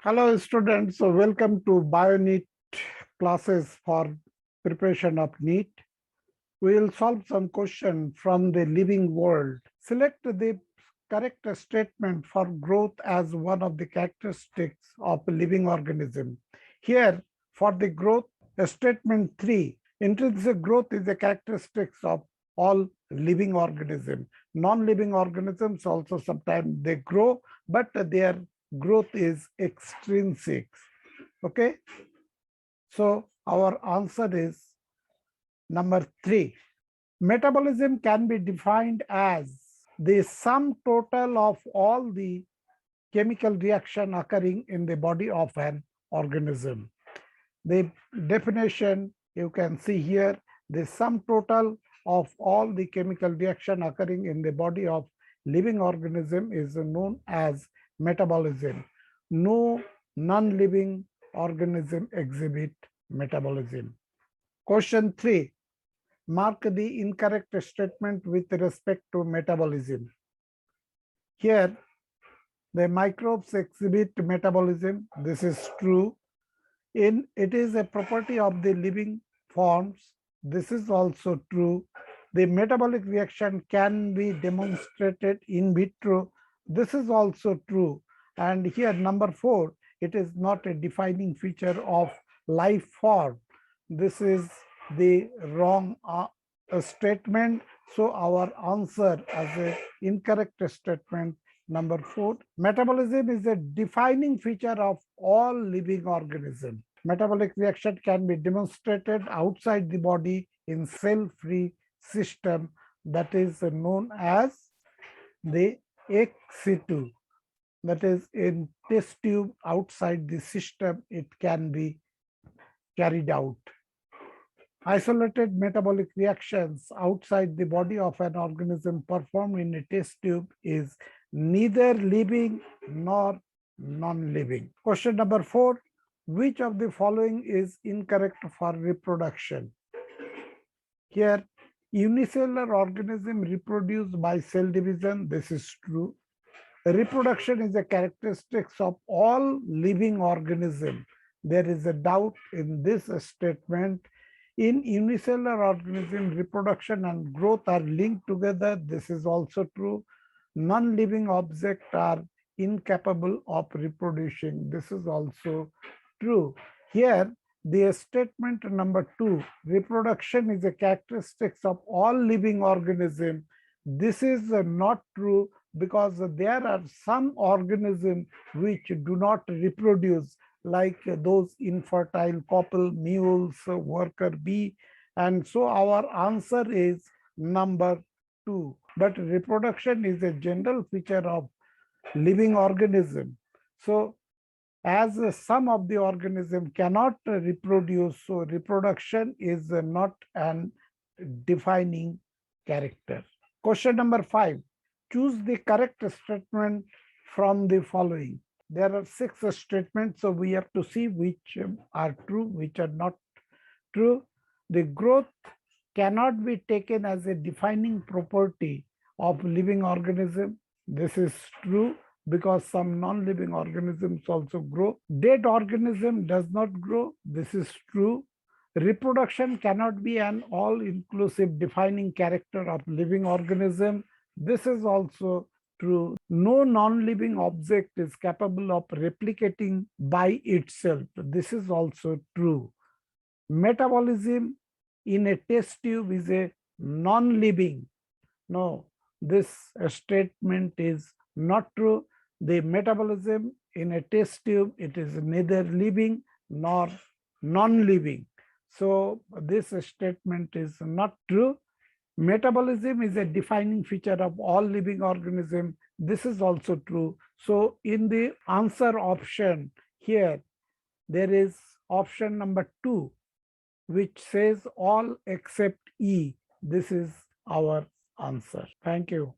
Hello students, so welcome to BioNEET classes for preparation of NEET. We will solve some question from the living world. Select the correct statement for growth as one of the characteristics of a living organism. Here for the growth, statement 3, intrinsic growth is a characteristics of all living organism. Non-living organisms also sometimes they grow, but their growth is extrinsic. Okay, so our answer is number 3. Metabolism can be defined as the sum total of all the chemical reaction occurring in the body of an organism. The definition you can see here, the sum total of all the chemical reaction occurring in the body of living organism is known as metabolism. No non-living organism exhibit metabolism. Question 3. Mark the incorrect statement with respect to metabolism. Here, the microbes exhibit metabolism. This is true. It is a property of the living forms. This is also true. The metabolic reaction can be demonstrated in vitro. This is also true. And here number 4, it is not a defining feature of life form. This is the wrong statement. So our answer as a incorrect statement number 4. Metabolism is a defining feature of all living organisms. Metabolic reaction can be demonstrated outside the body in cell-free system that is known as the ex situ. That is in test tube outside the system, it can be carried out. Isolated metabolic reactions outside the body of an organism performed in a test tube is neither living nor non-living. Question number 4. Which of the following is incorrect for reproduction? Here, unicellular organism reproduce by cell division. This is true. Reproduction is a characteristic of all living organism. There is a doubt in this statement. In unicellular organism, reproduction and growth are linked together. This is also true. Non-living objects are incapable of reproducing. This is also true. Here, the statement number 2, reproduction is a characteristic of all living organisms. This is not true because there are some organisms which do not reproduce, like those infertile couple, mules, worker bee. And so our answer is number 2. But reproduction is a general feature of living organism. So as some of the organism cannot reproduce, so reproduction is not an defining character. Question number 5. Choose the correct statement from the following. There are 6 statements, so we have to see which are true, which are not true. The growth cannot be taken as a defining property of living organism. This is true because some non-living organisms also grow. Dead organism does not grow. This is true. Reproduction cannot be an all-inclusive defining character of living organism. This is also true. No non-living object is capable of replicating by itself. This is also true. Metabolism in a test tube is a non-living. No, this statement is not true. The metabolism in a test tube, it is neither living nor non-living. So this statement is not true. Metabolism is a defining feature of all living organisms. This is also true. So in the answer option here, there is option number 2, which says all except E. This is our answer. Thank you.